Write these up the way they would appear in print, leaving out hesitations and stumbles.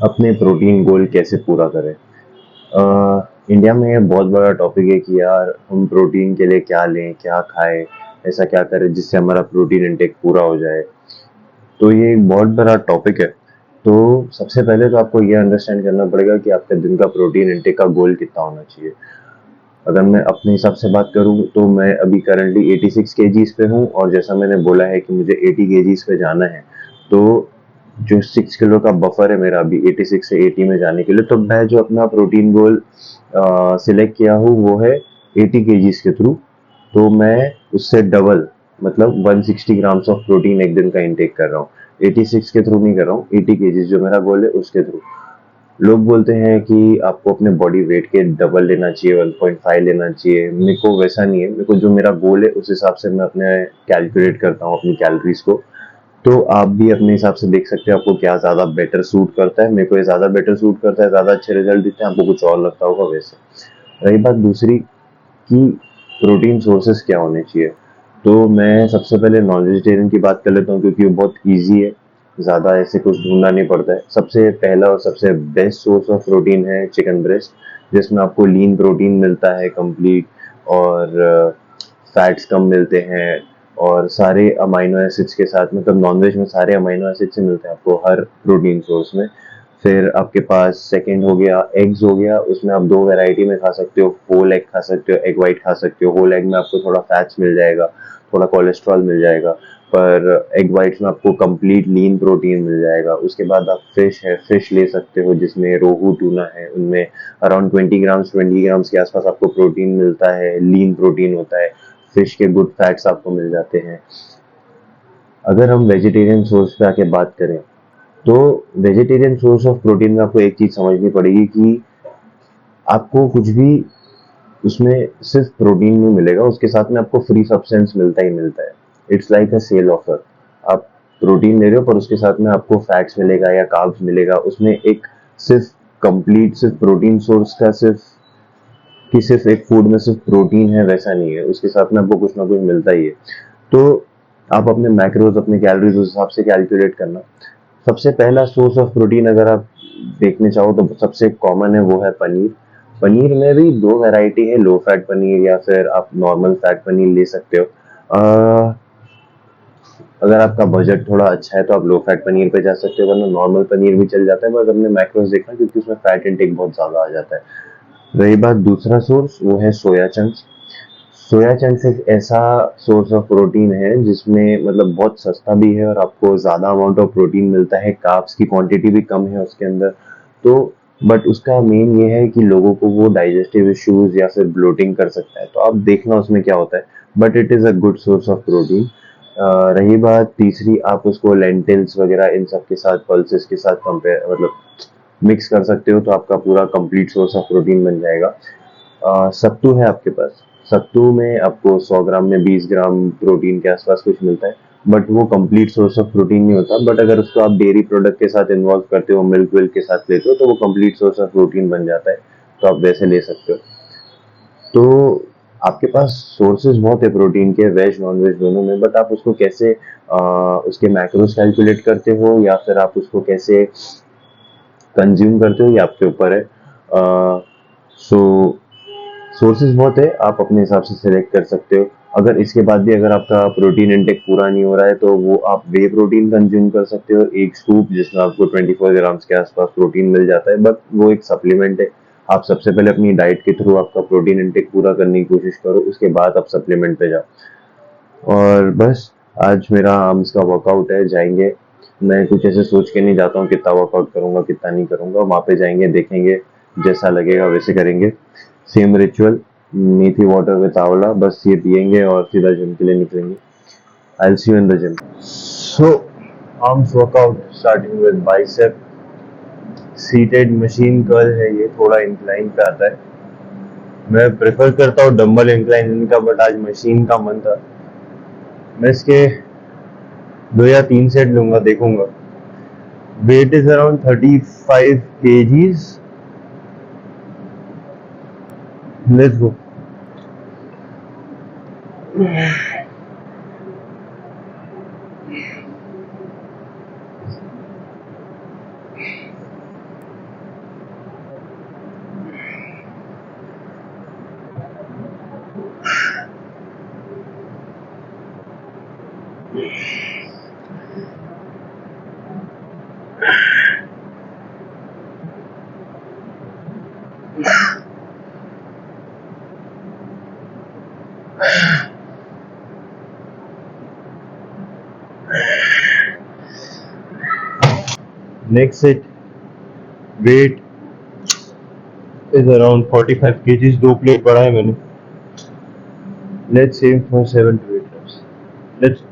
अपने प्रोटीन गोल कैसे पूरा करें। इंडिया में ये बहुत बड़ा टॉपिक है कि यार हम प्रोटीन के लिए क्या लें, क्या खाएं, ऐसा क्या करें जिससे हमारा प्रोटीन इंटेक पूरा हो जाए। तो ये एक बहुत बड़ा टॉपिक है। तो सबसे पहले तो आपको ये अंडरस्टैंड करना पड़ेगा कि आपके दिन का प्रोटीन इंटेक का गोल कितना होना चाहिए। अगर मैं अपने हिसाब से बात करूँ तो मैं अभी करंटली 86 केजीज पे हूँ, और जैसा मैंने बोला है कि मुझे 80 केजीज पे जाना है, तो जो 6 किलो का बफर है मेरा अभी 86 से 80 में जाने के लिए, तो मैं जो अपना प्रोटीन गोल सिलेक्ट किया हूँ वो है 80 केजीज के थ्रू। तो मैं उससे डबल, मतलब 160 ग्राम्स ऑफ प्रोटीन एक दिन का इंटेक कर रहा हूँ। 86 के थ्रू नहीं कर रहा हूँ, 80 केजीज जो मेरा गोल है उसके थ्रू। लोग बोलते हैं कि आपको अपने बॉडी वेट के डबल लेना चाहिए, 1.5 लेना चाहिए। मेरे को वैसा नहीं है, मेरे को जो मेरा गोल है उस हिसाब से मैं अपने कैलकुलेट करता हूँ अपनी कैलोरीज को। तो आप भी अपने हिसाब से देख सकते हो आपको क्या ज़्यादा बेटर सूट करता है। मेरे को ये ज़्यादा बेटर सूट करता है, ज़्यादा अच्छे रिजल्ट दिखते हैं, आपको कुछ और लगता होगा वैसे। रही बात दूसरी कि प्रोटीन सोर्सेस क्या होने चाहिए, तो मैं सबसे पहले नॉन वेजिटेरियन की बात कर लेता हूँ क्योंकि वो बहुत ईजी है, ज़्यादा ऐसे कुछ ढूंढना नहीं पड़ता है। सबसे पहला और सबसे बेस्ट सोर्स ऑफ प्रोटीन है चिकन ब्रेस्ट, जिसमें आपको लीन प्रोटीन मिलता है कंप्लीट, और फैट्स कम मिलते हैं, और सारे अमाइनो एसिड्स के साथ, मतलब नॉनवेज में सारे अमाइनो एसिड्स ही मिलते हैं आपको हर प्रोटीन सोर्स में। फिर आपके पास सेकंड हो गया एग्स हो गया, उसमें आप दो वैरायटी में खा सकते हो, होल एग खा सकते हो, एग वाइट खा सकते हो। होल एग में आपको थोड़ा फैट्स मिल जाएगा, थोड़ा कोलेस्ट्रॉल मिल जाएगा, पर एग वाइट्स में आपको कंप्लीट लीन प्रोटीन मिल जाएगा। उसके बाद आप फिश है, फिश ले सकते हो जिसमें रोहू टूना है, उनमें अराउंड 20 ग्राम्स के आसपास आपको प्रोटीन मिलता है, लीन प्रोटीन होता है। फिश के गुड फैट्स आपको मिल जाते हैं। अगर हम वेजिटेरियन सोर्स पे आके बात करें, तो वेजिटेरियन सोर्स ऑफ प्रोटीन में आपको एक चीज समझनी पड़ेगी कि आपको कुछ भी उसमें सिर्फ प्रोटीन नहीं मिलेगा, उसके साथ में आपको फ्री सब्सटेंस मिलता ही मिलता है। It's like a cell offer. आप प्रोटीन ले रहे हो पर उसके साथ में आपको फैट्स मिलेगा या कार्ब्स मिलेगा। उसमें एक सिर्फ कंप्लीट सिर्फ प्रोटीन सोर्स का सिर्फ कि सिर्फ एक फूड में सिर्फ प्रोटीन है वैसा नहीं है, उसके साथ में आपको कुछ ना कुछ मिलता ही है। तो आप अपने मैक्रोज, अपने कैलोरीज उस हिसाब से कैलकुलेट करना। सबसे पहला सोर्स ऑफ प्रोटीन अगर आप देखने चाहो तो सबसे कॉमन है, वो है पनीर। पनीर में भी दो वैरायटी है, लो फैट पनीर या फिर आप नॉर्मल फैट पनीर ले सकते हो। अगर आपका बजट थोड़ा अच्छा है तो आप लो फैट पनीर पे जा सकते हो, वरना नॉर्मल पनीर भी चल जाता है, बट अपने मैक्रोज देखना क्योंकि उसमें फैट इंटेक बहुत ज्यादा आ जाता है। रही बात दूसरा सोर्स, वो है सोया चंक्स। सोया चंक्स एक ऐसा सोर्स ऑफ प्रोटीन है जिसमें मतलब बहुत सस्ता भी है और आपको ज़्यादा अमाउंट ऑफ प्रोटीन मिलता है, कार्ब्स की क्वांटिटी भी कम है उसके अंदर। तो बट उसका मेन ये है कि लोगों को वो डाइजेस्टिव इश्यूज या फिर ब्लोटिंग कर सकता है, तो आप देखना उसमें क्या होता है। But it is a good source of protein. रही बात तीसरी, आप उसको लेंटिल्स वगैरह इन सब के साथ, पल्सेस के साथ कंपेयर, मतलब मिक्स कर सकते हो, तो आपका पूरा कंप्लीट सोर्स ऑफ प्रोटीन बन जाएगा। सत्तू है आपके पास, सत्तू में आपको 100 ग्राम में 20 ग्राम प्रोटीन के आसपास कुछ मिलता है, बट वो कंप्लीट सोर्स ऑफ प्रोटीन नहीं होता। बट अगर उसको आप डेयरी प्रोडक्ट के साथ इन्वॉल्व करते हो, मिल्क विल्क के साथ लेते हो, तो वो कंप्लीट सोर्स ऑफ प्रोटीन बन जाता है, तो आप वैसे ले सकते हो। तो आपके पास सोर्सेज बहुत है प्रोटीन के, वेज नॉन वेज दोनों में, बट आप उसको कैसे उसके मैक्रोस कैलकुलेट करते हो या फिर आप उसको कैसे कंज्यूम करते हो, ये आपके ऊपर है। सो सोर्सेज बहुत है, आप अपने हिसाब से सिलेक्ट कर सकते हो। अगर इसके बाद भी अगर आपका प्रोटीन इंटेक पूरा नहीं हो रहा है तो वो आप वे प्रोटीन कंज्यूम कर सकते हो, एक स्कूप जिसमें आपको 24 ग्राम्स के आसपास प्रोटीन मिल जाता है, बट वो एक सप्लीमेंट है। आप सबसे पहले अपनी डाइट के थ्रू आपका प्रोटीन इंटेक पूरा करने की कोशिश करो, उसके बाद आप सप्लीमेंट पे जाओ। और बस, आज मेरा आर्म्स का वर्कआउट है, जाएंगे। मैं कुछ ऐसे सोच के नहीं जाता हूँ कितना वर्कआउट करूंगा कितना नहीं करूंगा, वहां पे जाएंगे देखेंगे, जैसा लगेगा वैसे करेंगे। Same ritual, methi water with आंवला, बस ये पियेंगे और सीधा जिम के लिए निकलेंगे। I will see you in the gym. So arms workout starting with bicep. Seated machine curl है, ये थोड़ा इंक्लाइन पे आता है। मैं प्रेफर करता हूँ डंबल इंक्लाइन का, बट आज मशीन का मन था। मैं इसके 2 या 3 सेट लूंगा, देखूंगा। Weight is around 35 kgs। Let's go. Next set weight is around 45 kgs. 2 plate बढ़ाए मैंने. Let's aim for 7 to 8 reps. Let's.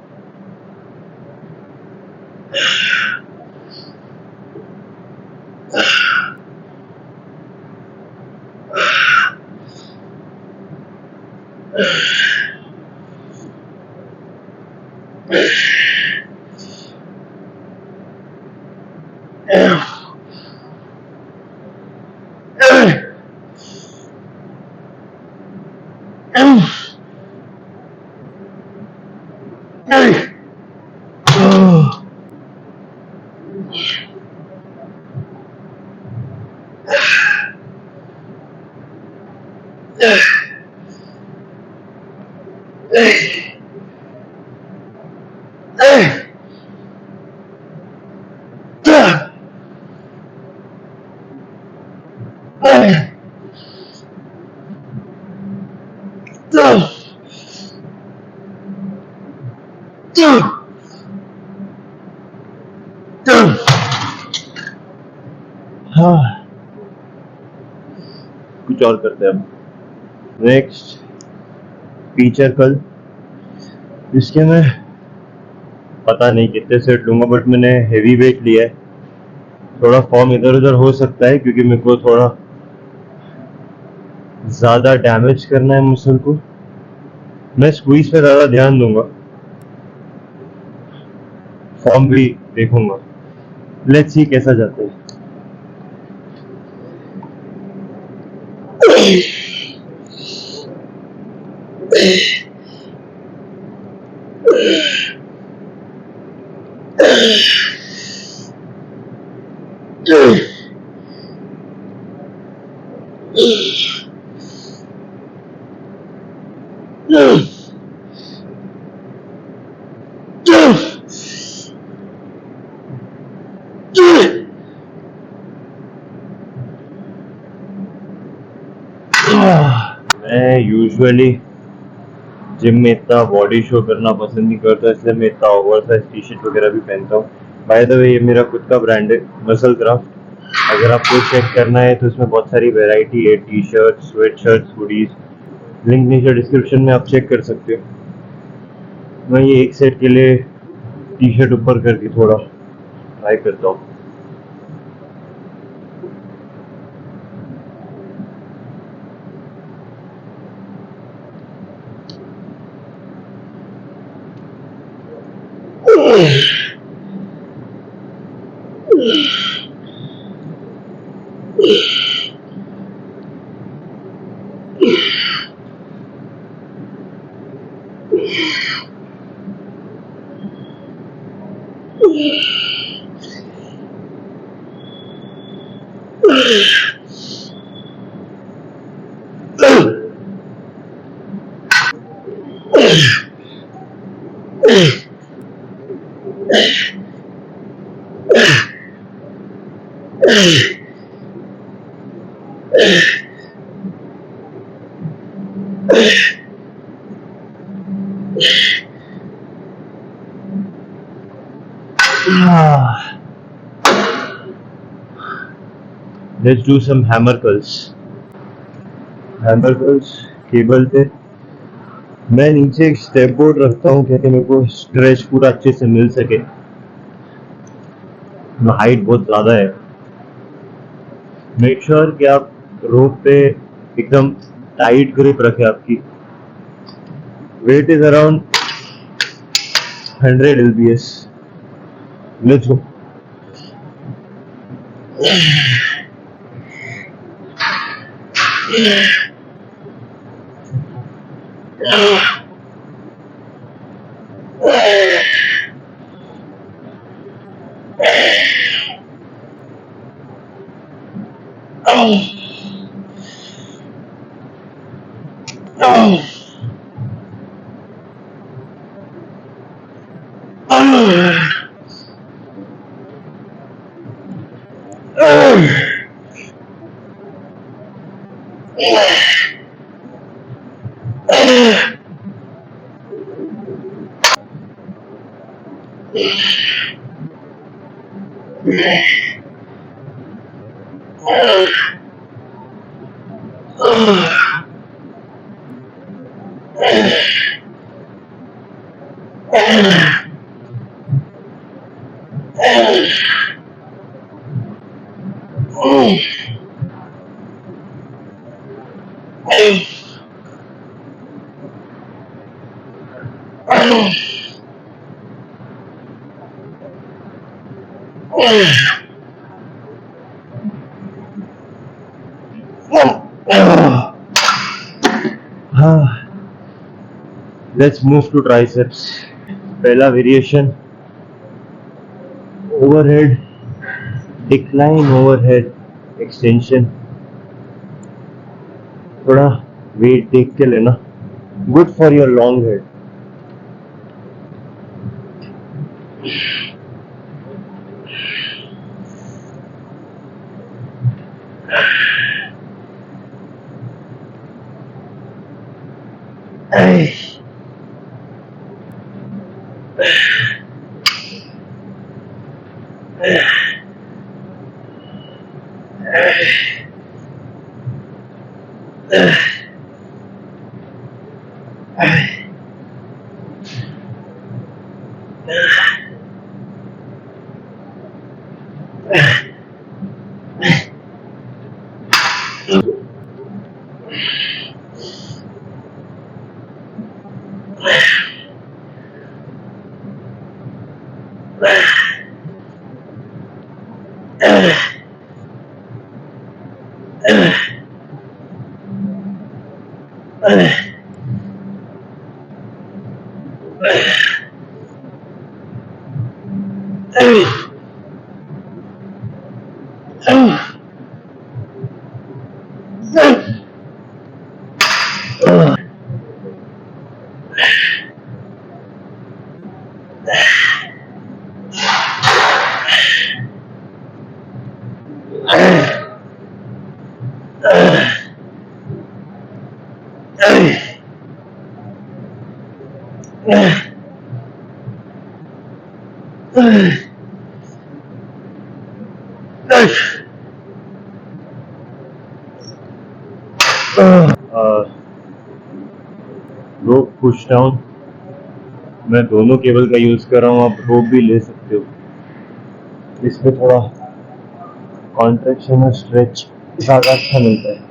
हाँ, कुछ और करते हैं अब. नेक्स्ट फीचर कल, इसके मैं पता नहीं कितने सेट लूंगा, बट मैंने हेवी वेट लिया है. थोड़ा फॉर्म इधर उधर हो सकता है क्योंकि मेरे को थोड़ा ज्यादा डैमेज करना है मसल को. मैं स्क्वीज पे ज्यादा ध्यान दूंगा, फॉर्म भी देखूंगा. लेट्स सी कैसा जाता है. मैं यूजुअली जिम में इतना बॉडी शो करना पसंद नहीं करता, इसलिए मैं इतना ओवर साइज टी शर्ट वगैरह भी पहनता हूँ. बाय द वे, ये मेरा खुद का ब्रांड है, मसल क्राफ्ट. अगर आपको चेक करना है तो इसमें बहुत सारी वैरायटी है, T shirt, sweat shirts, hoodies. Link नीचे डिस्क्रिप्शन में आप चेक कर सकते हो. मैं ये एक सेट के लिए टी शर्ट ऊपर करके थोड़ा ट्राई करता हूँ. Let's do some hammer curls. Hammer curls cable पे मैं नीचे एक स्टेप बोर्ड रखता हूँ क्योंकि मेरे को स्ट्रेच पूरा अच्छे से मिल सके. हाइट बहुत ज़्यादा है. मेक श्योर कि आप रोप पे एकदम टाइट ग्रिप रखें आपकी. Weight is around 100 lbs. Let's go. Let's move to triceps. पहला variation overhead decline overhead extension. थोड़ा वेट देख के लेना. Good for your long head. Rope push down. मैं दोनों केबल का यूज कर रहा हूँ. आप रोप भी ले सकते हो. इसमें थोड़ा कॉन्ट्रैक्शन और स्ट्रेच ज़्यादा अच्छा मिलता है.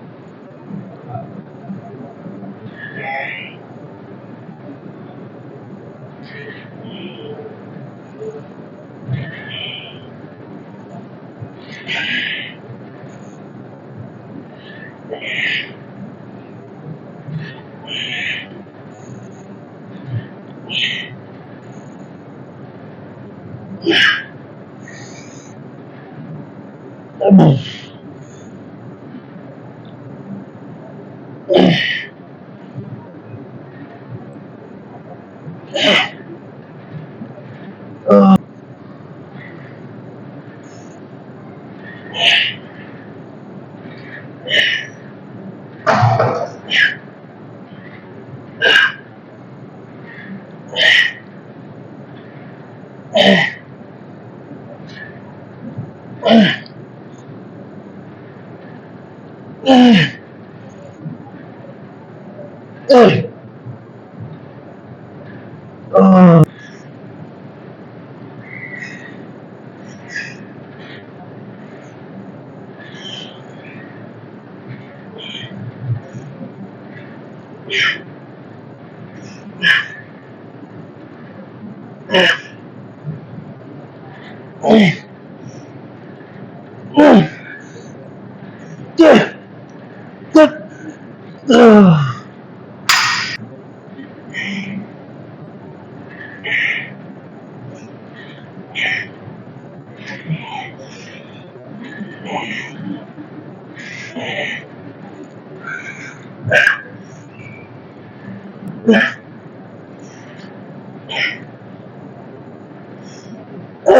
आई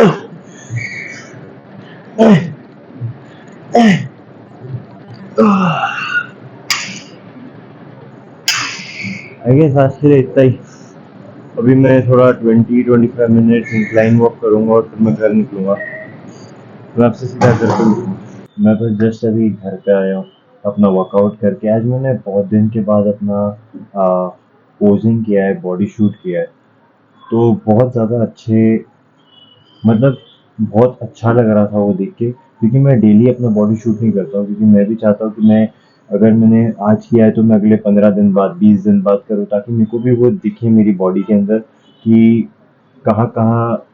गेस आज के लिए इतना ही। अभी मैं थोड़ा 20-25 मिनट इंक्लाइन वॉक करूंगा और फिर मैं घर निकलूंगा। मैं आपसे सीधा घर पे मिलूंगा। मैं तो जस्ट अभी घर पे आया हूँ अपना वर्कआउट करके। आज मैंने बहुत दिन के बाद अपना पोजिंग किया है, बॉडी शूट किया है, तो बहुत ज़्यादा मतलब बहुत अच्छा लग रहा था वो देख के, क्योंकि मैं डेली अपना बॉडी शूट नहीं करता हूँ, क्योंकि मैं भी चाहता हूँ कि मैं अगर मैंने आज किया है तो मैं अगले 15 दिन बाद, 20 दिन बाद करूँ, ताकि मेरे को भी वो दिखे मेरी बॉडी के अंदर कि कहाँ कहाँ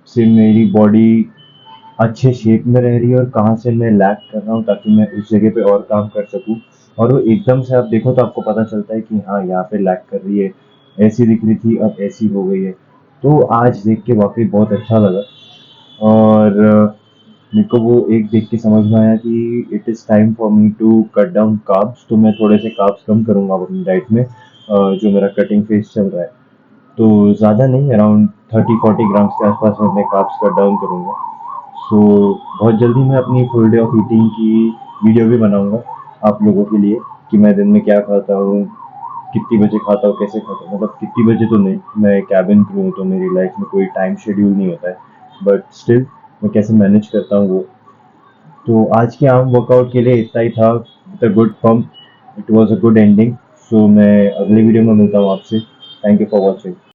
से मेरी बॉडी अच्छे शेप में रह रही है और कहाँ से मैं लैग कर रहा हूँ, ताकि मैं उस जगह पे और काम कर सकूँ। और वो एकदम से आप देखो तो आपको पता चलता है कि हाँ, यहाँ पे लैग कर रही है, ऐसी दिख रही थी अब ऐसी हो गई है। तो आज देख के वाकई बहुत अच्छा लगा। और मेरे को वो एक देख के समझ में आया कि it is time for me to cut down carbs, तो मैं थोड़े से कार्ब्स कम करूँगा अपनी डाइट में, जो मेरा कटिंग फेज चल रहा है। तो ज़्यादा नहीं, अराउंड 30-40 ग्राम्स के आसपास मैं अपने कार्ब्स कट डाउन करूँगा। सो बहुत जल्दी मैं अपनी फुल डे ऑफ ईटिंग की वीडियो भी बनाऊँगा आप लोगों के लिए, कि मैं दिन में क्या खाता हूँ, कितनी बजे खाता हूँ, कैसे खाता हूँ। मतलब कितनी बजे तो नहीं, मैं कैबिन क्रू हूँ तो मेरी लाइफ में कोई टाइम शेड्यूल नहीं होता है, बट स्टिल मैं कैसे मैनेज करता हूँ वो। तो आज के आर्म वर्कआउट के लिए इतना ही था। With a good pump, it was a good ending. So मैं अगले वीडियो में मिलता हूँ आपसे। Thank you for watching.